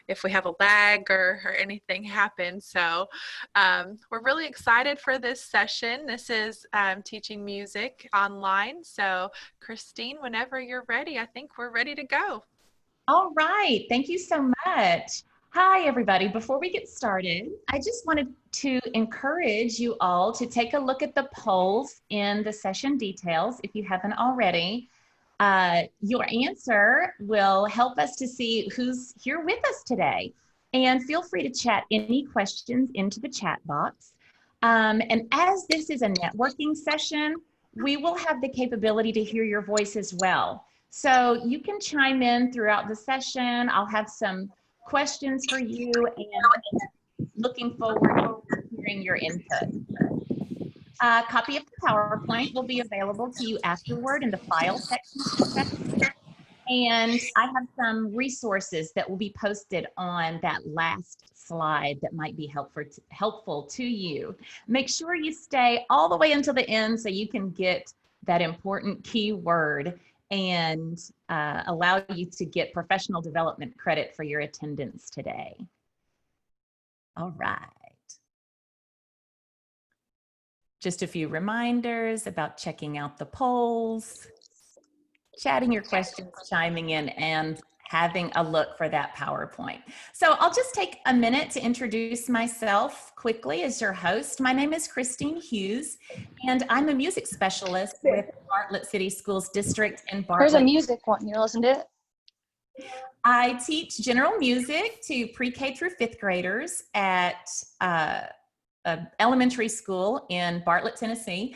if we have a lag or anything happens. So we're really excited for this session. This is teaching music online. So Christine, whenever you're ready, I think we're ready to go. All right, thank you so much. Hi, everybody. Before we get started, I just wanted to encourage you all to take a look at the polls in the session details if you haven't already. Your answer will help us to see who's here with us today. And feel free to chat any questions into the chat box. And as this is a networking session, we will have the capability to hear your voice as well. So you can chime in throughout the session. I'll have some questions for you and looking forward to hearing your input. A copy of the PowerPoint will be available to you afterward in the file section of the session. And I have some resources that will be posted on that last slide that might be helpful to you. Make sure you stay all the way until the end so you can get that important keyword and allow you to get professional development credit for your attendance today. All right. Just a few reminders about checking out the polls, chatting your questions, chiming in, and having a look for that PowerPoint. So I'll just take a minute to introduce myself quickly as your host. My name is Christine Hughes, and I'm a music specialist with Bartlett City Schools District in Bartlett. There's a music one. You listen to it? I teach general music to pre-K through fifth graders at elementary school in Bartlett, Tennessee.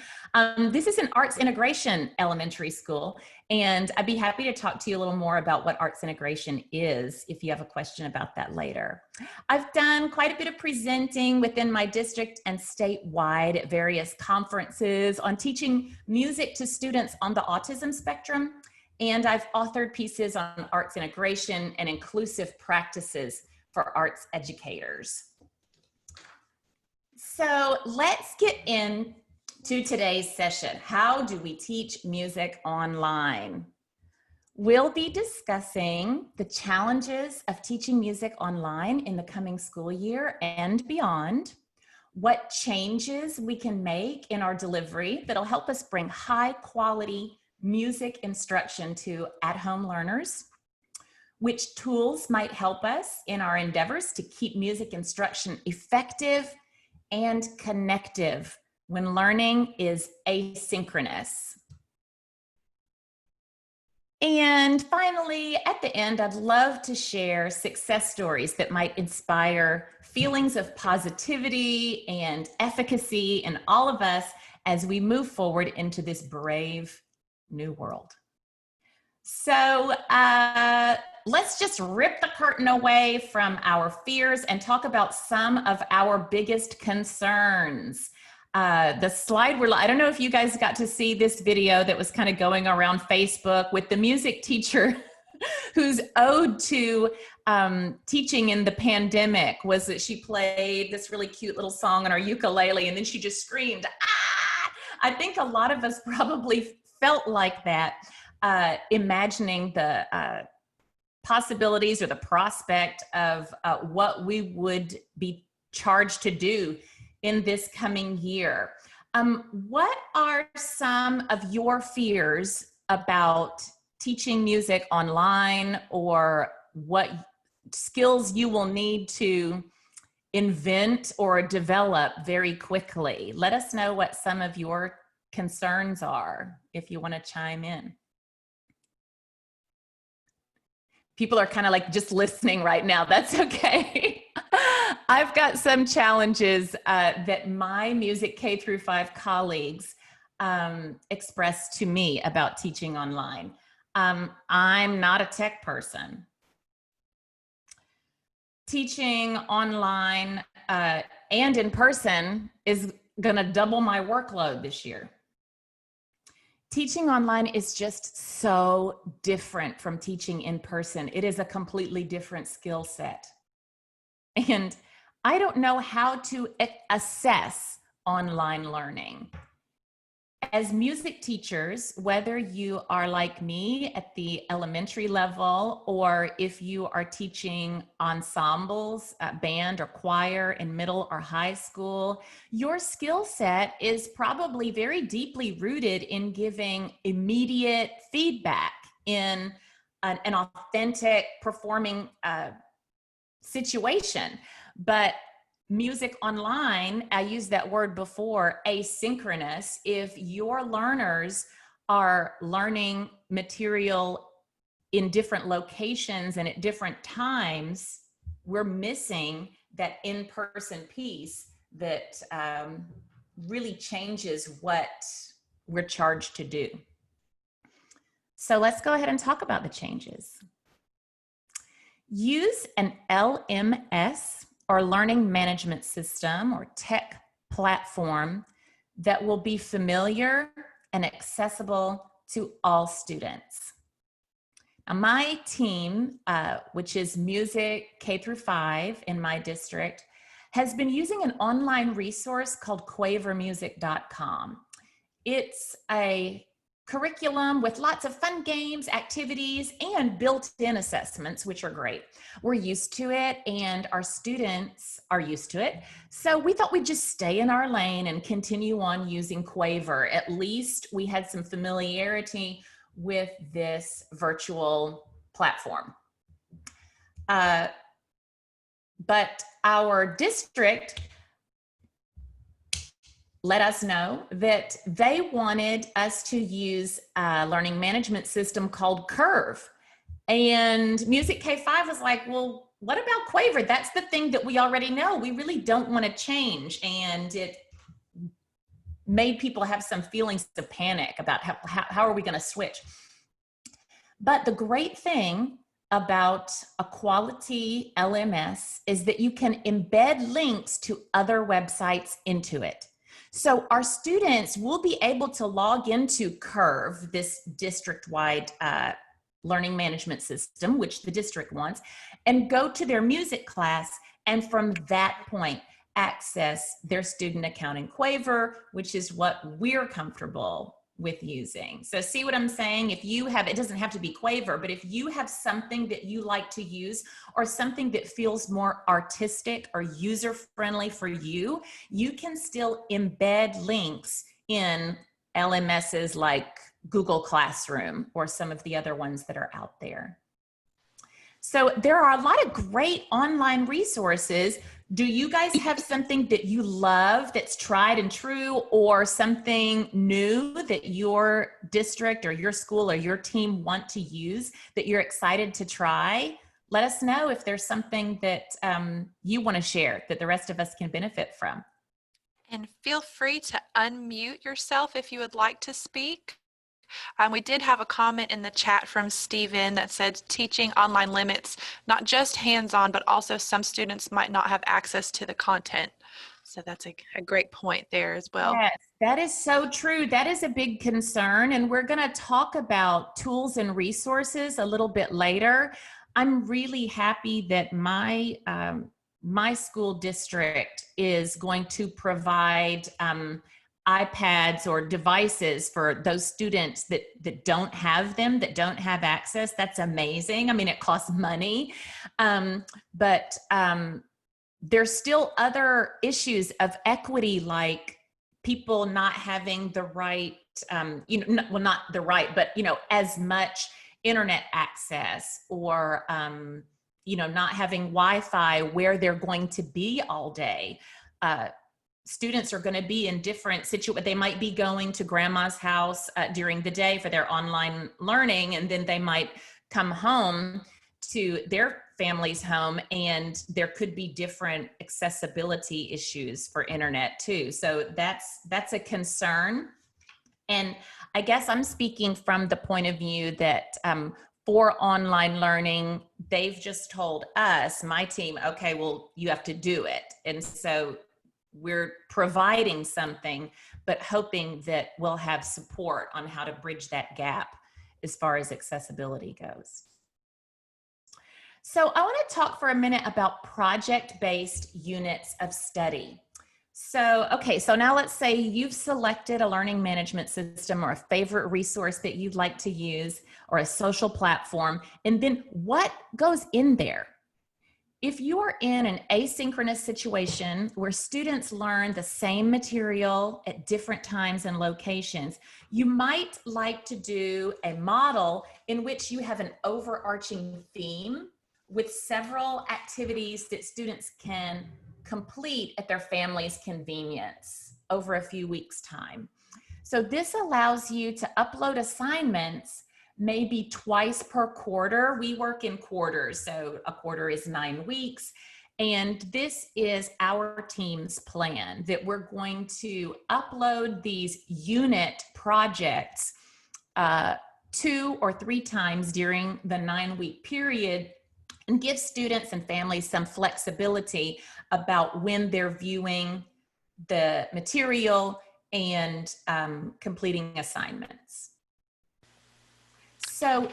This is an arts integration elementary school, and I'd be happy to talk to you a little more about what arts integration is if you have a question about that later. I've done quite a bit of presenting within my district and statewide at various conferences on teaching music to students on the autism spectrum, and I've authored pieces on arts integration and inclusive practices for arts educators. So let's get into today's session. How do we teach music online? We'll be discussing the challenges of teaching music online in the coming school year and beyond, what changes we can make in our delivery that'll help us bring high quality music instruction to at-home learners, which tools might help us in our endeavors to keep music instruction effective and connective when learning is asynchronous. And finally, at the end, I'd love to share success stories that might inspire feelings of positivity and efficacy in all of us as we move forward into this brave new world. So let's just rip the curtain away from our fears and talk about some of our biggest concerns. The slide, I don't know if you guys got to see this video that was kind of going around Facebook with the music teacher whose ode to teaching in the pandemic was that she played this really cute little song on her ukulele and then she just screamed, "Ah!" I think a lot of us probably felt like that. Imagining the possibilities or the prospect of what we would be charged to do in this coming year. What are some of your fears about teaching music online, or what skills you will need to invent or develop very quickly? Let us know what some of your concerns are if you want to chime in. People are kind of like just listening right now. That's okay. I've got some challenges that my music K through 5 colleagues expressed to me about teaching online. I'm not a tech person. Teaching online and in person is going to double my workload this year. Teaching online is just so different from teaching in person. It is a completely different skill set. And I don't know how to assess online learning. as music teachers, whether you are like me at the elementary level, or if you are teaching ensembles, band or choir in middle or high school, your skill set is probably very deeply rooted in giving immediate feedback in an authentic performing situation. But music online, I used that word before, asynchronous. If your learners are learning material in different locations and at different times, we're missing that in-person piece that really changes what we're charged to do. So let's go ahead and talk about the changes. Use an LMS or learning management system or tech platform that will be familiar and accessible to all students. Now, my team, which is music K through 5 in my district, has been using an online resource called quavermusic.com. It's a curriculum with lots of fun games, activities, and built-in assessments, which are great. We're used to it, and our students are used to it. So we thought we'd just stay in our lane and continue on using Quaver. At least we had some familiarity with this virtual platform. But our district let us know that they wanted us to use a learning management system called Curve. And Music K5 was like, well, what about Quaver? That's the thing that we already know. We really don't want to change. And it made people have some feelings of panic about how are we going to switch? But the great thing about a quality LMS is that you can embed links to other websites into it. So our students will be able to log into Curve, this district-wide learning management system, which the district wants, and go to their music class, and from that point, access their student account in Quaver, which is what we're comfortable with using. So see what I'm saying? If you have, it doesn't have to be Quaver, but if you have something that you like to use or something that feels more artistic or user-friendly for you, you can still embed links in LMSs like Google Classroom or some of the other ones that are out there. So there are a lot of great online resources. Do you guys have something that you love that's tried and true, or something new that your district or your school or your team want to use that you're excited to try? Let us know if there's something that you want to share that the rest of us can benefit from. And feel free to unmute yourself if you would like to speak. We did have a comment in the chat from Stephen that said teaching online limits not just hands-on, but also some students might not have access to the content. So that's a great point there as well. Yes, that is so true. That is a big concern. And we're going to talk about tools and resources a little bit later. I'm really happy that my school district is going to provide iPads or devices for those students that don't have them, that don't have access. That's amazing. I mean, it costs money, but there's still other issues of equity, like people not having the right, well, not the right, but, as much internet access, or, not having Wi-Fi where they're going to be all day. Students are going to be in different situations. They might be going to grandma's house during the day for their online learning, and then they might come home to their family's home, and there could be different accessibility issues for internet too. So that's a concern. And I guess I'm speaking from the point of view that for online learning, they've just told us, my team, okay, well, you have to do it. And so we're providing something, but hoping that we'll have support on how to bridge that gap as far as accessibility goes. So I want to talk for a minute about project-based units of study. So, okay, so now let's say you've selected a learning management system or a favorite resource that you'd like to use or a social platform. And then what goes in there? If you are in an asynchronous situation where students learn the same material at different times and locations, you might like to do a model in which you have an overarching theme with several activities that students can complete at their family's convenience over a few weeks' time. So this allows you to upload assignments maybe twice per quarter. We work in quarters, so a quarter is 9 weeks. And this is our team's plan, that we're going to upload these unit projects 2 or 3 times during the 9-week period, and give students and families some flexibility about when they're viewing the material and completing assignments. So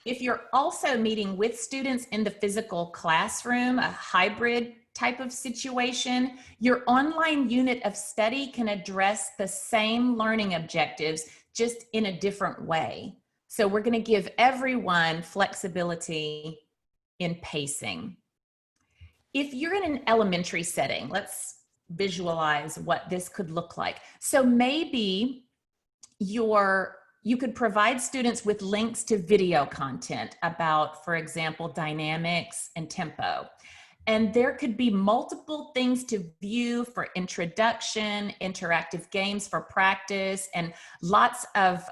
if you're also meeting with students in the physical classroom, a hybrid type of situation, your online unit of study can address the same learning objectives just in a different way. So we're going to give everyone flexibility in pacing. If you're in an elementary setting, let's visualize what this could look like. So maybe you could provide students with links to video content about, for example, dynamics and tempo. And there could be multiple things to view for introduction, interactive games for practice, and lots of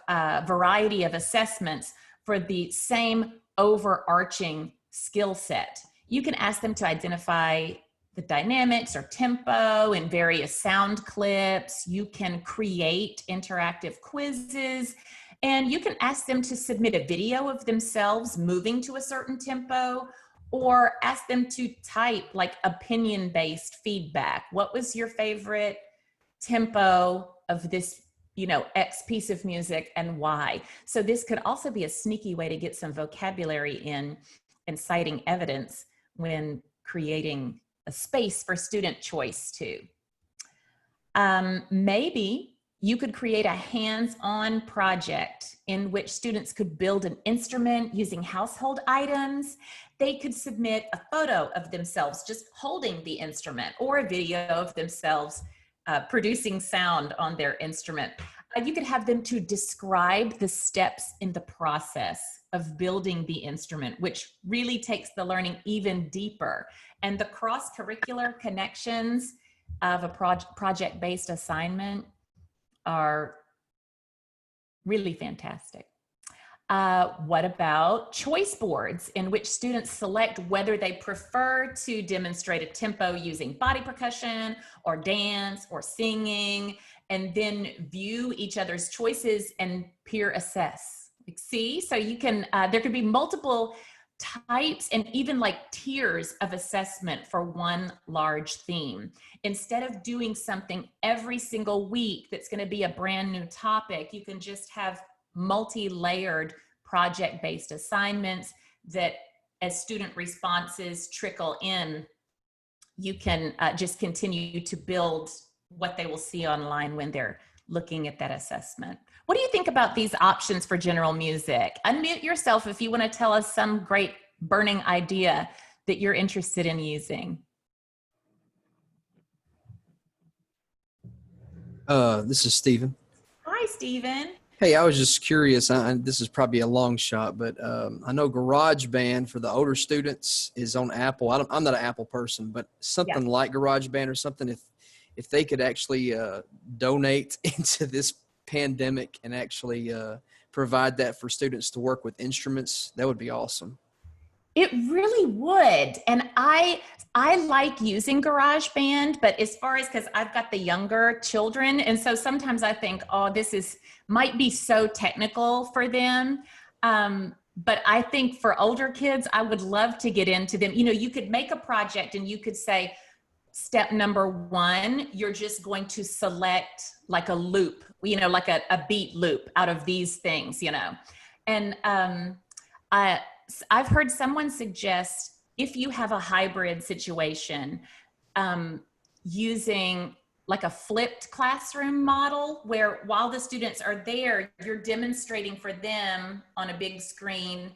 variety of assessments for the same overarching skill set. You can ask them to identify the dynamics or tempo in various sound clips. You can create interactive quizzes, and you can ask them to submit a video of themselves moving to a certain tempo, or ask them to type like opinion-based feedback. What was your favorite tempo of this, X piece of music, and why? So this could also be a sneaky way to get some vocabulary in and citing evidence when creating a space for student choice too. Maybe you could create a hands-on project in which students could build an instrument using household items. They could submit a photo of themselves just holding the instrument, or a video of themselves producing sound on their instrument. You could have them to describe the steps in the process of building the instrument, which really takes the learning even deeper. And the cross-curricular connections of a project-based assignment are really fantastic. What about choice boards, in which students select whether they prefer to demonstrate a tempo using body percussion or dance or singing, and then view each other's choices and peer assess? See, so you can, there could be multiple types and even like tiers of assessment for one large theme. Instead of doing something every single week that's going to be a brand new topic, you can just have multi-layered project-based assignments that, as student responses trickle in, you can just continue to build what they will see online when they're looking at that assessment. What do you think about these options for general music? Unmute yourself if you want to tell us some great burning idea that you're interested in using. This is Stephen. Hi, Stephen. Hey, I was just curious. This is probably a long shot, but I know GarageBand for the older students is on Apple. I'm not an Apple person, but something like GarageBand or something, if they could actually donate into this pandemic and actually provide that for students to work with instruments, that would be awesome. It really would. And I like using GarageBand, but as far as, because I've got the younger children, and so sometimes I think, oh, might be so technical for them. But I think for older kids, I would love to get into them. You could make a project and you could say, step number 1, you're just going to select like a loop, like a beat loop out of these things, And I've heard someone suggest, if you have a hybrid situation, using like a flipped classroom model where while the students are there, you're demonstrating for them on a big screen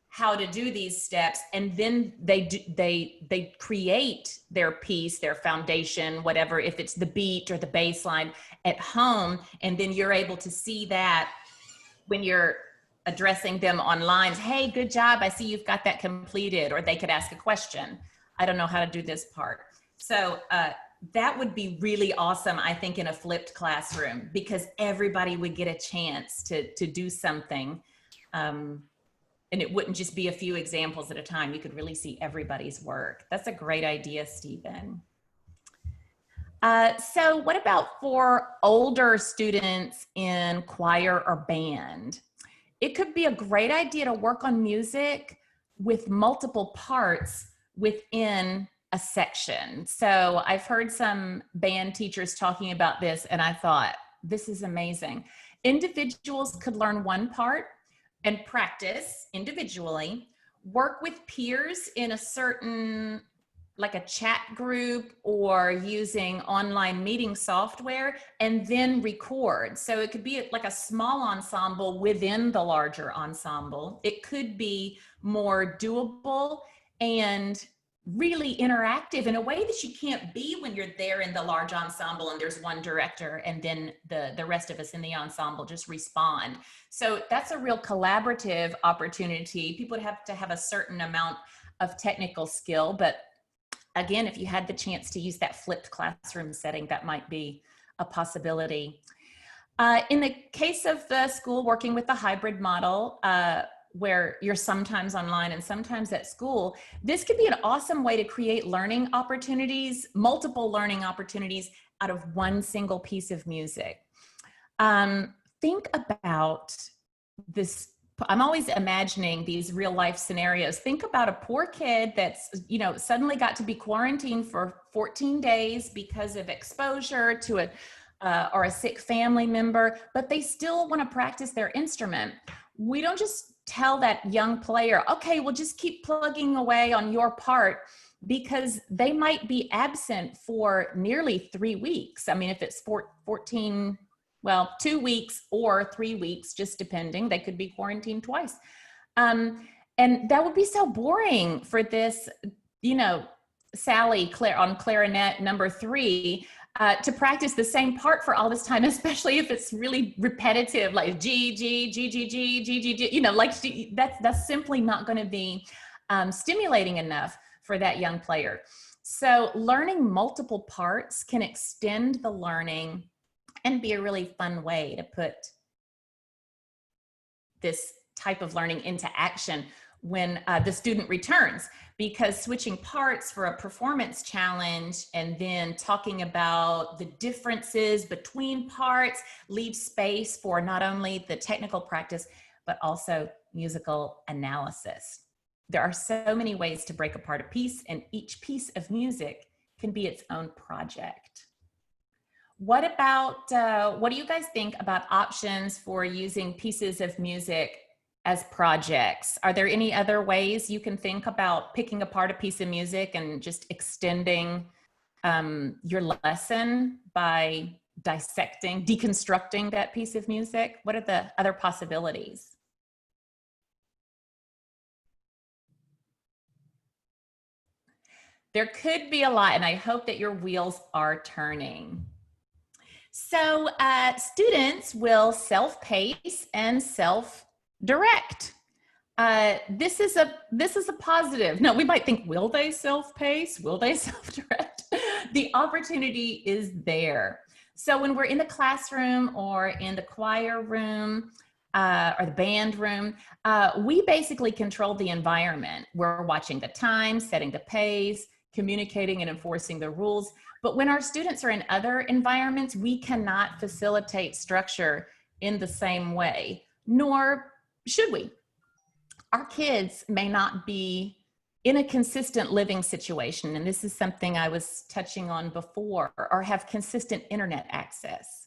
how to do these steps, and then they create their piece, their foundation, whatever, if it's the beat or the bass line at home, and then you're able to see that when you're addressing them online. Hey, good job, I see you've got that completed. Or they could ask a question, I don't know how to do this part. So that would be really awesome, I think, in a flipped classroom, because everybody would get a chance to do something. And it wouldn't just be a few examples at a time. You could really see everybody's work. That's a great idea, Stephen. So what about for older students in choir or band? It could be a great idea to work on music with multiple parts within a section. So I've heard some band teachers talking about this, and I thought, this is amazing. Individuals could learn one part and practice individually, work with peers in a certain, like a chat group or using online meeting software, and then record. So it could be like a small ensemble within the larger ensemble. It could be more doable and really interactive in a way that you can't be when you're there in the large ensemble and there's one director and then the rest of us in the ensemble just respond. So that's a real collaborative opportunity. People would have to have a certain amount of technical skill, but again, if you had the chance to use that flipped classroom setting, that might be a possibility. In the case of the school working with the hybrid model, where you're sometimes online and sometimes at school, this could be an awesome way to create learning opportunities, multiple learning opportunities out of one single piece of music. Think about this. I'm always imagining these real life scenarios. Think about a poor kid that's, you know, suddenly got to be quarantined for 14 days because of exposure to or a sick family member, but they still want to practice their instrument. We don't just tell that young player, okay, well, just keep plugging away on your part, because they might be absent for nearly 3 weeks. I mean, if it's 14, well, 2 weeks or 3 weeks, just depending, they could be quarantined twice. And that would be so boring for this, you know, Sally on clarinet number 3, to practice the same part for all this time, especially if it's really repetitive, like G, G, G, G, G, G, G, G, you know, like that's simply not going to be stimulating enough for that young player. So learning multiple parts can extend the learning and be a really fun way to put this type of learning into action when the student returns, because switching parts for a performance challenge and then talking about the differences between parts leaves space for not only the technical practice, but also musical analysis. There are so many ways to break apart a piece, and each piece of music can be its own project. What about, what do you guys think about options for using pieces of music as projects? Are there any other ways you can think about picking apart a piece of music and just extending your lesson by dissecting, deconstructing that piece of music? What are the other possibilities? There could be a lot, and I hope that your wheels are turning. So students will self-pace and self-direct. This is a positive. No, we might think, will they self-pace? Will they self-direct? The opportunity is there. So when we're in the classroom or in the choir room or the band room, we basically control the environment. We're watching the time, setting the pace, communicating and enforcing the rules. But when our students are in other environments, we cannot facilitate structure in the same way, nor should we. Our kids may not be in a consistent living situation, and this is something I was touching on before, or have consistent internet access,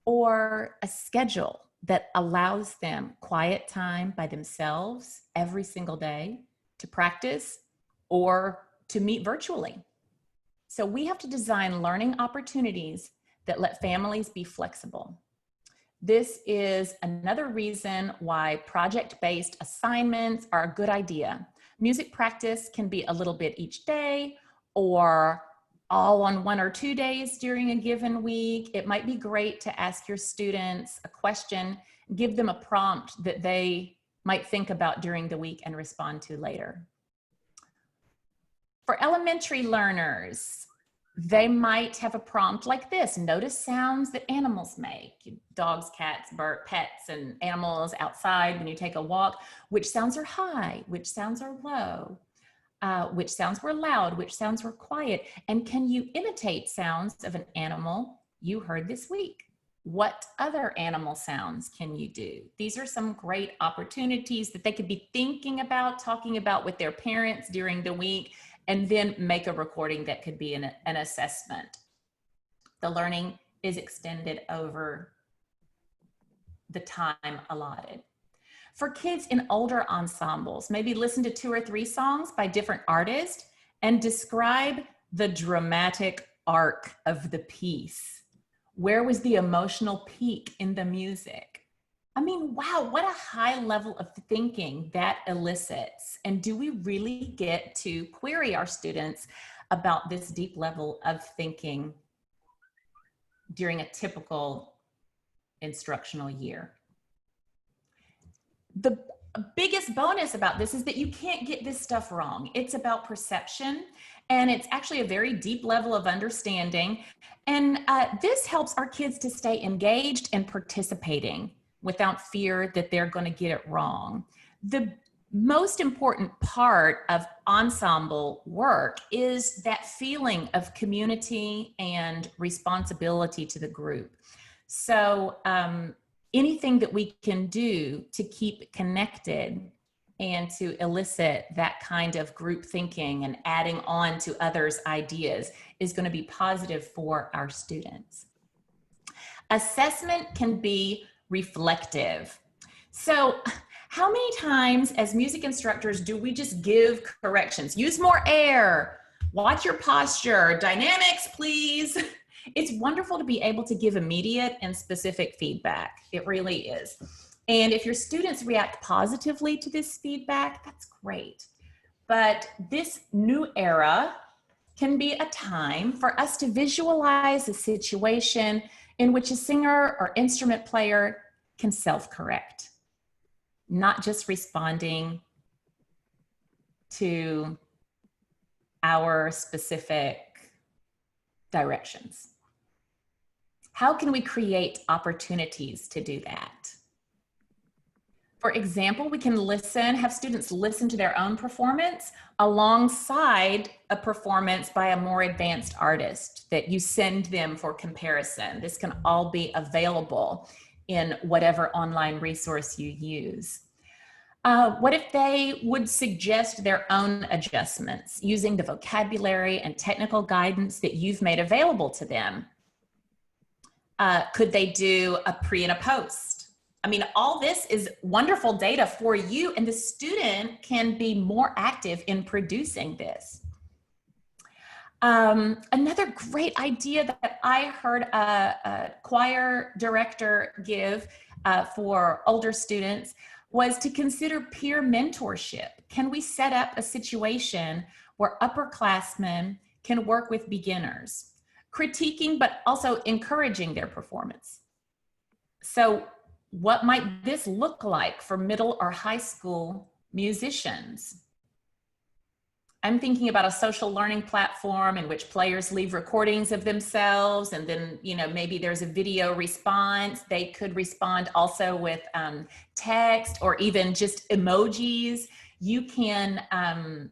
or a schedule that allows them quiet time by themselves every single day to practice or to meet virtually. So we have to design learning opportunities that let families be flexible. This is another reason why project-based assignments are a good idea. Music practice can be a little bit each day or all on 1 or 2 days during a given week. It might be great to ask your students a question, give them a prompt that they might think about during the week and respond to later. For elementary learners, they might have a prompt like this: notice sounds that animals make. Dogs, cats, birds, pets, and animals outside when you take a walk. Which sounds are high? Which sounds are low? Which sounds were loud? Which sounds were quiet? And can you imitate sounds of an animal you heard this week? What other animal sounds can you do? These are some great opportunities that they could be thinking about, talking about with their parents during the week, and then make a recording that could be an assessment. The learning is extended over the time allotted. For kids in older ensembles, maybe listen to 2 or 3 songs by different artists and describe the dramatic arc of the piece. Where was the emotional peak in the music? I mean, wow, what a high level of thinking that elicits. And do we really get to query our students about this deep level of thinking during a typical instructional year? The biggest bonus about this is that you can't get this stuff wrong. It's about perception, and it's actually a very deep level of understanding. And this helps our kids to stay engaged and participating without fear that they're going to get it wrong. The most important part of ensemble work is that feeling of community and responsibility to the group. So anything that we can do to keep connected and to elicit that kind of group thinking and adding on to others' ideas is going to be positive for our students. Assessment can be reflective. So how many times as music instructors do we just give corrections? Use more air, watch your posture, dynamics, please. It's wonderful to be able to give immediate and specific feedback. It really is. And if your students react positively to this feedback, that's great. But this new era can be a time for us to visualize a situation in which a singer or instrument player can self-correct, not just responding to our specific directions. How can we create opportunities to do that? For example, we can have students listen to their own performance alongside a performance by a more advanced artist that you send them for comparison. This can all be available in whatever online resource you use. What if they would suggest their own adjustments using the vocabulary and technical guidance that you've made available to them? Could they do a pre and a post? I mean, all this is wonderful data for you, and the student can be more active in producing this. Another great idea that I heard a choir director give for older students was to consider peer mentorship. Can we set up a situation where upperclassmen can work with beginners, critiquing but also encouraging their performance? So what might this look like for middle or high school musicians? I'm thinking about a social learning platform in which players leave recordings of themselves, and then, you know, maybe there's a video response. They could respond also with text or even just emojis. You can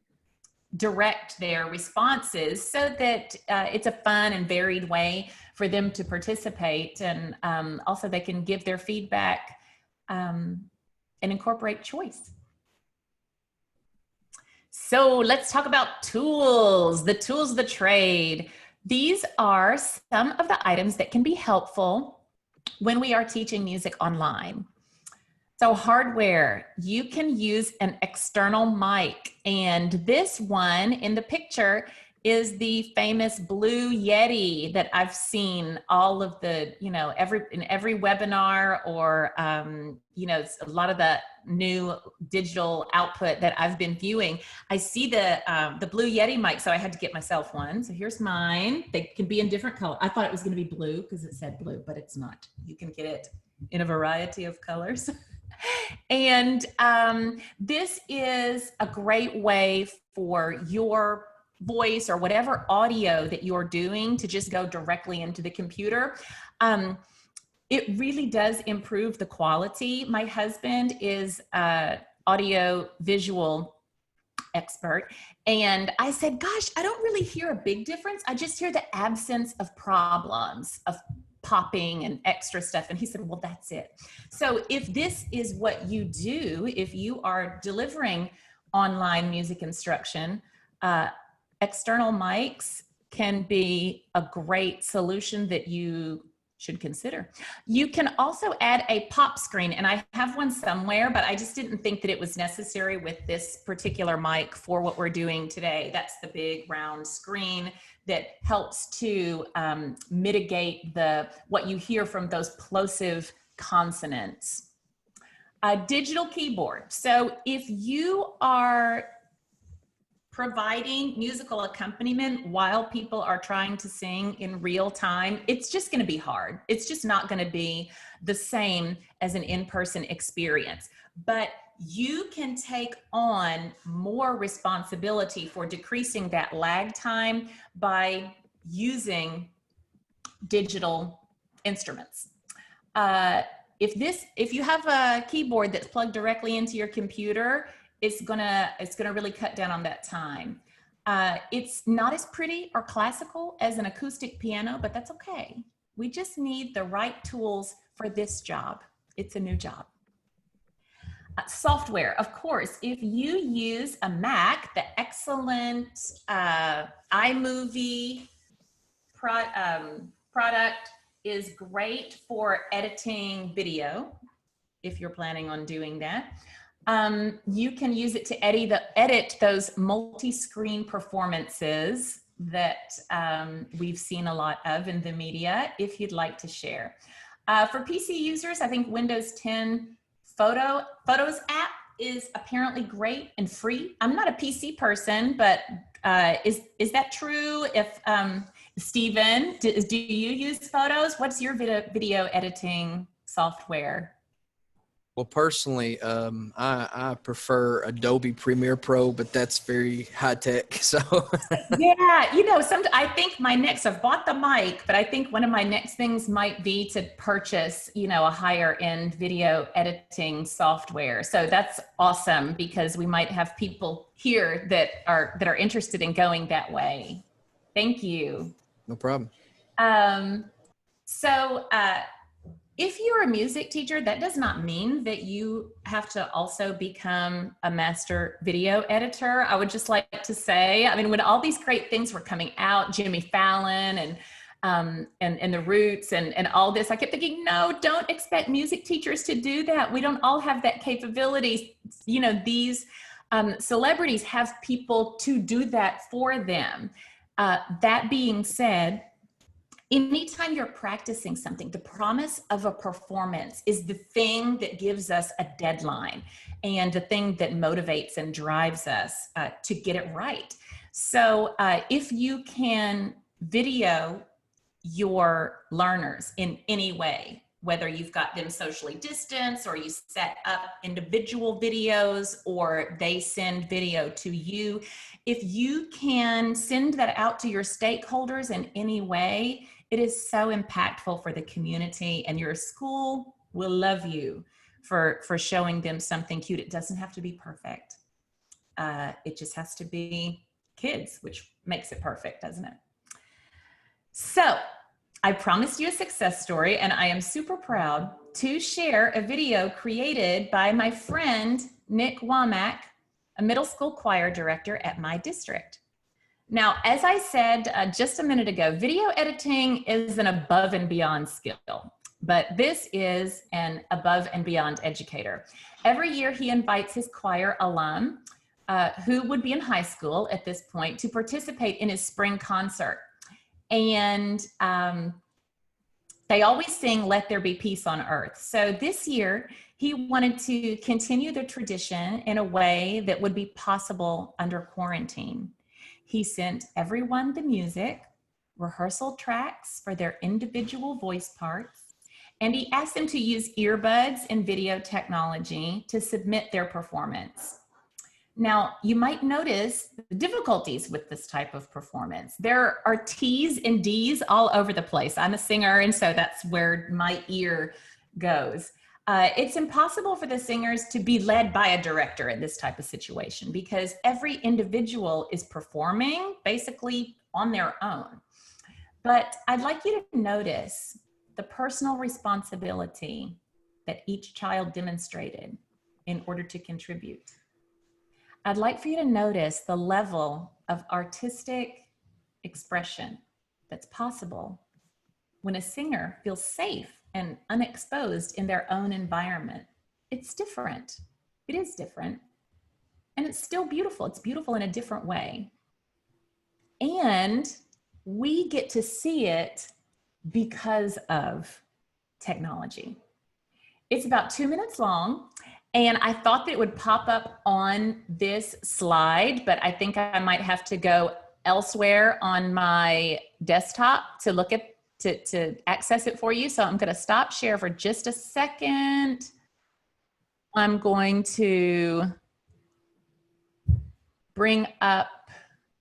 direct their responses so that it's a fun and varied way for them to participate, and also they can give their feedback and incorporate choice. So let's talk about tools, the tools of the trade. These are some of the items that can be helpful when we are teaching music online. So hardware, you can use an external mic, and this one in the picture is the famous Blue Yeti that I've seen all of the, you know, in every webinar, or, you know, a lot of the new digital output that I've been viewing. I see the Blue Yeti mic, so I had to get myself one. So here's mine. They can be in different color. I thought it was going to be blue because it said blue, but it's not. You can get it in a variety of colors. And this is a great way for your voice or whatever audio that you're doing to just go directly into the computer. It really does improve the quality. My husband is an audio visual expert, and I said, gosh, I don't really hear a big difference. I just hear the absence of problems of popping and extra stuff. And he said, well, that's it. So if this is what you do, if you are delivering online music instruction, external mics can be a great solution that you should consider. You can also add a pop screen, and I have one somewhere, but I just didn't think that it was necessary with this particular mic for what we're doing today. That's the big round screen that helps to mitigate what you hear from those plosive consonants. A digital keyboard. So if you are providing musical accompaniment while people are trying to sing in real time, it's just going to be hard. It's just not going to be the same as an in-person experience. But you can take on more responsibility for decreasing that lag time by using digital instruments. If you have a keyboard that's plugged directly into your computer, it's gonna really cut down on that time. It's not as pretty or classical as an acoustic piano, but that's okay. We just need the right tools for this job. It's a new job. Software, of course, if you use a Mac, the excellent iMovie product is great for editing video, if you're planning on doing that. You can use it to edit those multi-screen performances that we've seen a lot of in the media, if you'd like to share. For PC users, I think Windows 10 Photos app is apparently great and free. I'm not a PC person, but is that true? If Stephen, do you use Photos? What's your video editing software? Well, personally, I prefer Adobe Premiere Pro, but that's very high tech. So yeah, you know, I think I've bought the mic, but I think one of my next things might be to purchase, you know, a higher end video editing software. So that's awesome, because we might have people here that are interested in going that way. Thank you. no problem. If you're a music teacher, that does not mean that you have to also become a master video editor. I would just like to say, I mean, when all these great things were coming out, Jimmy Fallon and the Roots and all this, I kept thinking, no, don't expect music teachers to do that. We don't all have that capability. You know, these celebrities have people to do that for them. That being said, anytime you're practicing something, the promise of a performance is the thing that gives us a deadline and the thing that motivates and drives us to get it right. So if you can video your learners in any way, whether you've got them socially distanced or you set up individual videos or they send video to you, if you can send that out to your stakeholders in any way, it is so impactful for the community, and your school will love you for showing them something cute. It doesn't have to be perfect. It just has to be kids, which makes it perfect, doesn't it? So I promised you a success story, and I am super proud to share a video created by my friend, Nick Womack, a middle school choir director at my district. Now, as I said just a minute ago, video editing is an above and beyond skill, but this is an above and beyond educator. Every year he invites his choir alum who would be in high school at this point, to participate in his spring concert. And they always sing "Let There Be Peace on Earth." So this year, he wanted to continue the tradition in a way that would be possible under quarantine. He sent everyone the music, rehearsal tracks for their individual voice parts, and he asked them to use earbuds and video technology to submit their performance. Now, you might notice the difficulties with this type of performance. There are T's and D's all over the place. I'm a singer, and so that's where my ear goes. It's impossible for the singers to be led by a director in this type of situation because every individual is performing basically on their own. But I'd like you to notice the personal responsibility that each child demonstrated in order to contribute. I'd like for you to notice the level of artistic expression that's possible when a singer feels safe and unexposed in their own environment. It's different. It is different. And it's still beautiful. It's beautiful in a different way. And we get to see it because of technology. It's about 2 minutes long. And I thought that it would pop up on this slide, but I think I might have to go elsewhere on my desktop to look at, to access it for you. So I'm going to stop share for just a second. I'm going to bring up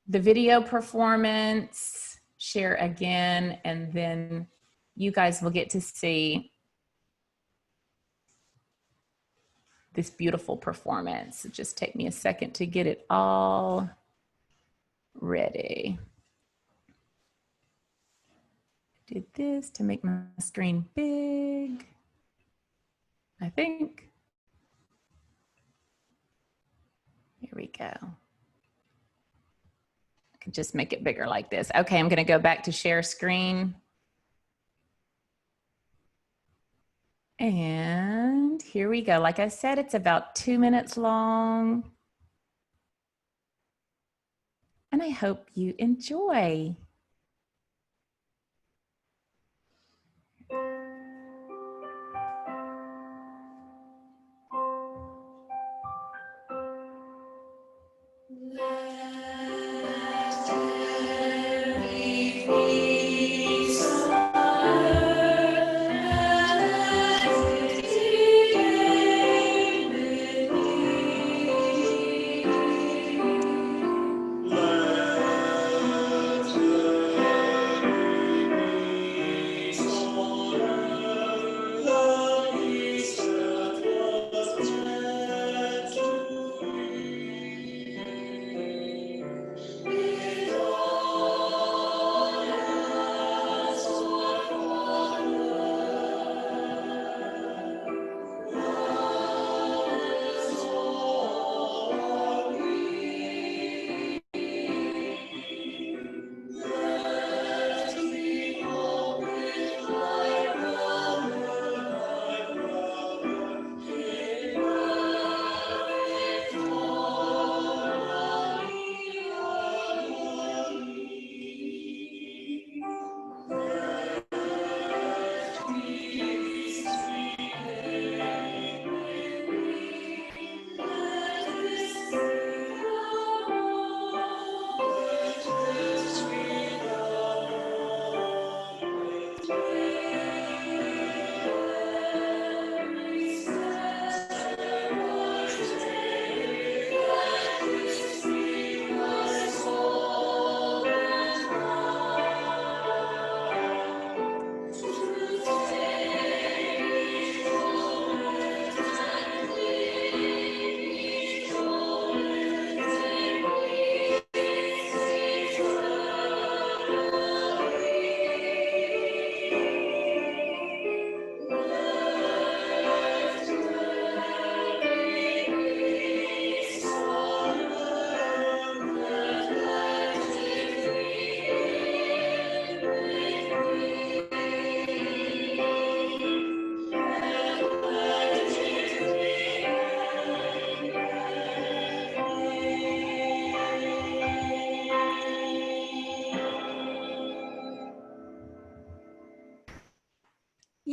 the video performance, share again, and then you guys will get to see this beautiful performance. Just take me a second to get it all ready. Did this to make my screen big, I think. Here we go. I can just make it bigger like this. Okay, I'm gonna go back to share screen. And here we go. Like I said, it's about 2 minutes long. And I hope you enjoy.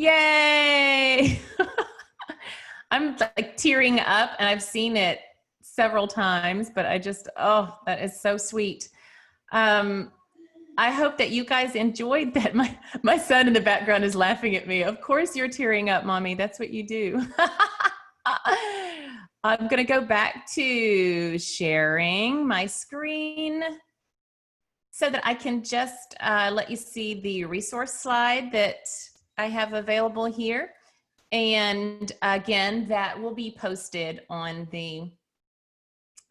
Yay! I'm like tearing up, and I've seen it several times, but oh, that is so sweet. I hope that you guys enjoyed that. My son in the background is laughing at me. Of course you're tearing up, Mommy. That's what you do. I'm going to go back to sharing my screen so that I can just let you see the resource slide that I have available here. And again, that will be posted on the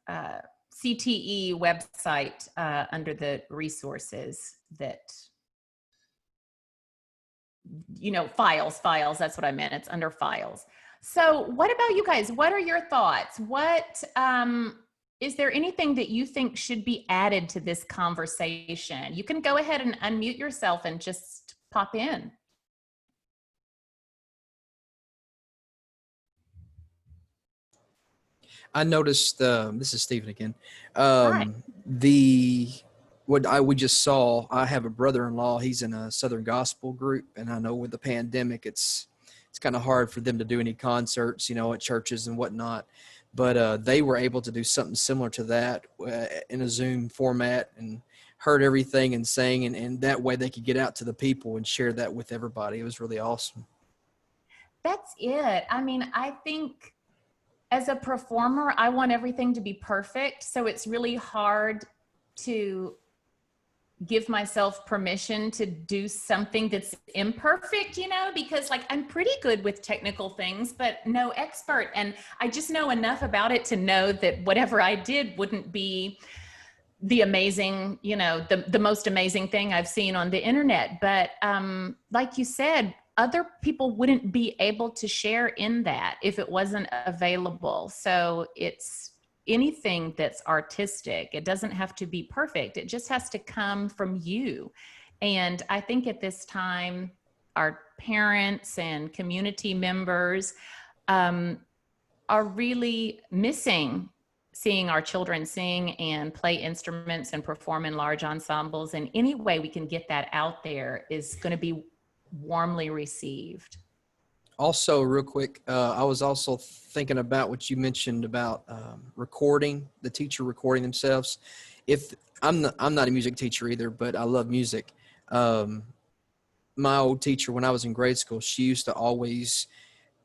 CTE website under the resources that, files, that's what I meant. It's under files. So what about you guys? What are your thoughts? Is there anything that you think should be added to this conversation? You can go ahead and unmute yourself and just pop in. I noticed, this is Stephen again. Hi. We just saw, I have a brother-in-law, he's in a Southern Gospel group, and I know with the pandemic, it's kind of hard for them to do any concerts, at churches and whatnot. But they were able to do something similar to that in a Zoom format and heard everything and sang, and that way they could get out to the people and share that with everybody. It was really awesome. That's it. I mean, I think as a performer, I want everything to be perfect. So it's really hard to give myself permission to do something that's imperfect, because like I'm pretty good with technical things, but no expert. And I just know enough about it to know that whatever I did wouldn't be the amazing, the most amazing thing I've seen on the internet. But like you said, other people wouldn't be able to share in that if it wasn't available. So it's anything that's artistic. It doesn't have to be perfect. It just has to come from you. And I think at this time, our parents and community members are really missing seeing our children sing and play instruments and perform in large ensembles. And any way we can get that out there is going to be warmly received. Also, real quick, I was also thinking about what you mentioned about recording, the teacher recording themselves. If I'm not a music teacher either, but I love music. My old teacher, when I was in grade school, she used to always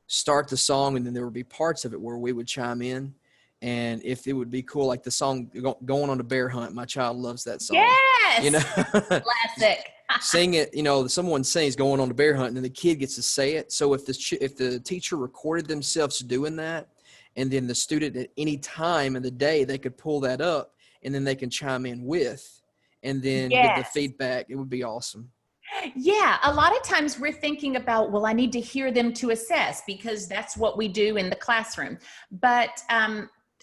start the song, and then there would be parts of it where we would chime in. And if it would be cool, like the song "Going on a Bear Hunt," my child loves that song. Yes, classic. Sing it, someone sings "Going on a Bear Hunt," and then the kid gets to say it. So if the teacher recorded themselves doing that, and then the student at any time in the day, they could pull that up, and then they can chime in with, and then give the feedback, it would be awesome. Yeah, a lot of times we're thinking about, well, I need to hear them to assess because that's what we do in the classroom. But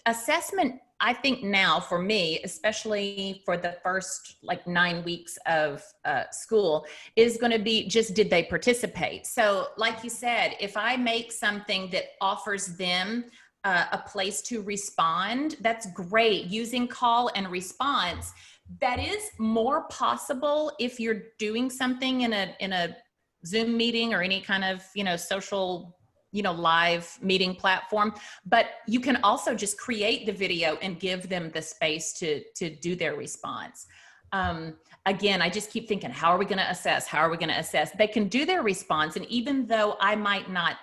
assessment, I think now for me, especially for the first 9 weeks of school, is going to be just, did they participate? So like you said, if I make something that offers them a place to respond, that's great. Using call and response, that is more possible if you're doing something in a Zoom meeting or any kind of, social, live meeting platform. But you can also just create the video and give them the space to do their response. Again, I just keep thinking, how are we going to assess? How are we going to assess? They can do their response. And even though I might not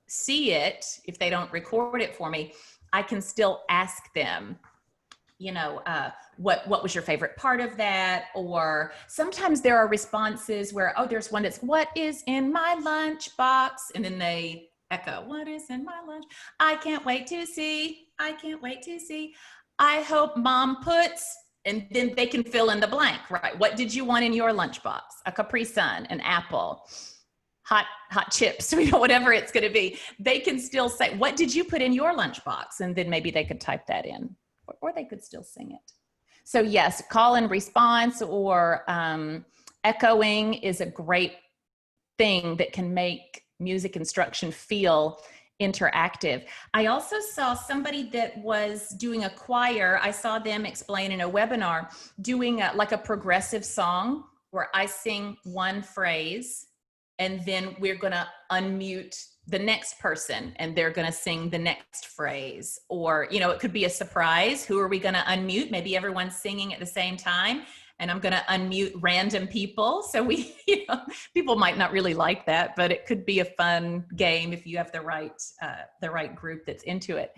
see it, if they don't record it for me, I can still ask them, what was your favorite part of that? Or sometimes there are responses where, there's one that's, what is in my lunchbox? And then they echo, what is in my lunch? I can't wait to see. I can't wait to see. I hope mom puts, and then they can fill in the blank, right? What did you want in your lunchbox? A Capri Sun, an apple, hot chips, whatever it's going to be. They can still say, what did you put in your lunchbox? And then maybe they could type that in, or they could still sing it. So yes, call and response or echoing is a great thing that can make music instruction feel interactive. I also saw somebody that was doing a choir. I saw them explain in a webinar doing like a progressive song where I sing one phrase and then we're going to unmute the next person and they're going to sing the next phrase. Or, you know, it could be a surprise. Who are we going to unmute? Maybe everyone's singing at the same time, and I'm going to unmute random people. So we, you know, people might not really like that, but it could be a fun game if you have the right group that's into it.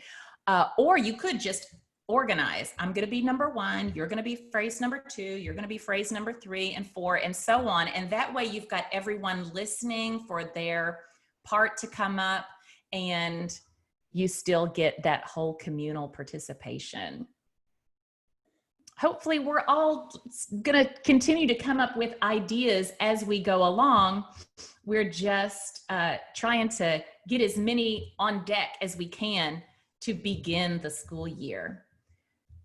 Or you could just organize. I'm going to be number 1. You're going to be phrase number 2. You're going to be phrase number 3 and 4, and so on. And that way you've got everyone listening for their part to come up, and you still get that whole communal participation. Hopefully we're all going to continue to come up with ideas as we go along. We're just trying to get as many on deck as we can to begin the school year.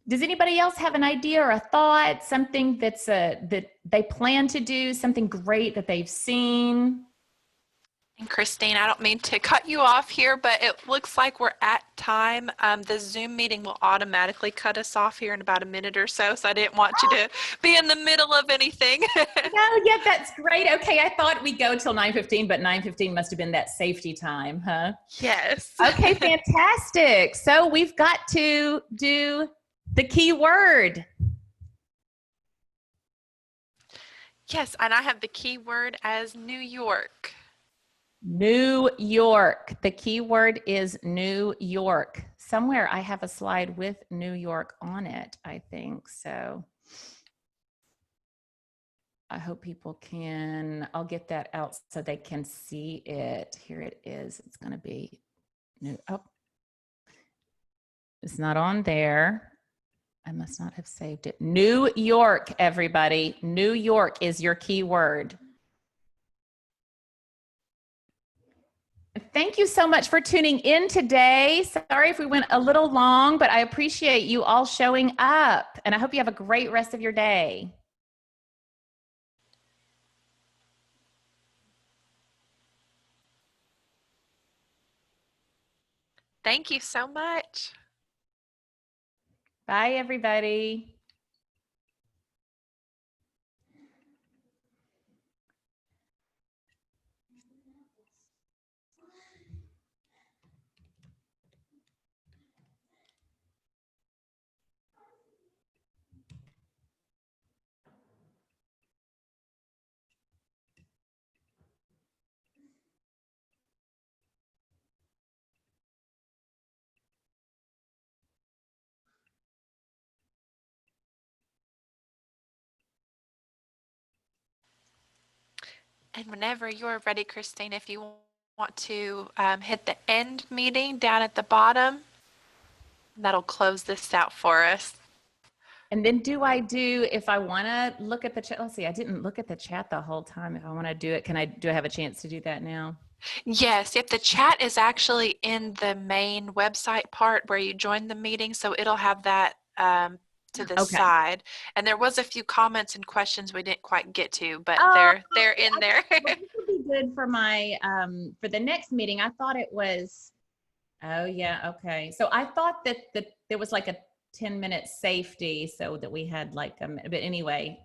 Does anybody else have an idea or a thought, something that's that they plan to do, something great that they've seen? And Christine, I don't mean to cut you off here, but it looks like we're at time. The Zoom meeting will automatically cut us off here in about a minute or so, so I didn't want you to be in the middle of anything. No, yeah, that's great. Okay, I thought we'd go till 9:15, but 9:15 must have been that safety time, huh? Yes. Okay, fantastic. So we've got to do the key word. Yes, and I have the key word as New York. New York. The key word is New York. Somewhere I have a slide with New York on it, I think. So I hope people can, I'll get that out so they can see it. Here it is. It's going to be new. Oh, it's not on there. I must not have saved it. New York, everybody. New York is your key word. Thank you so much for tuning in today. Sorry if we went a little long, but I appreciate you all showing up, and I hope you have a great rest of your day. Thank you so much. Bye, everybody. And whenever you're ready, Christine, if you want to hit the end meeting down at the bottom, that'll close this out for us. And then if I want to look at the chat, let's see, I didn't look at the chat the whole time. If I want to do it, do I have a chance to do that now? Yes, if the chat is actually in the main website part where you join the meeting, so it'll have that to the side. And there was a few comments and questions we didn't quite get to, but they're in there. Well, this would be good for my for the next meeting. I thought it was, oh yeah, okay. So I thought that there was like a 10-minute safety, so that we had like but anyway.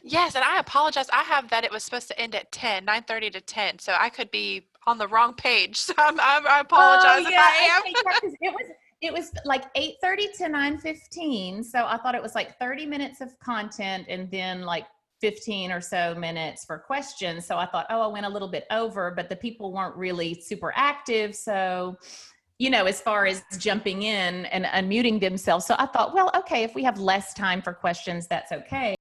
Yes, and I apologize. I have that it was supposed to end at 9:30 to 10, so I could be on the wrong page. So I apologize if I am. It was like 8:30 to 9:15, so I thought it was like 30 minutes of content and then like 15 or so minutes for questions. So I thought, oh, I went a little bit over, but the people weren't really super active. So, you know, as far as jumping in and unmuting themselves. So I thought, well, okay, if we have less time for questions, that's okay.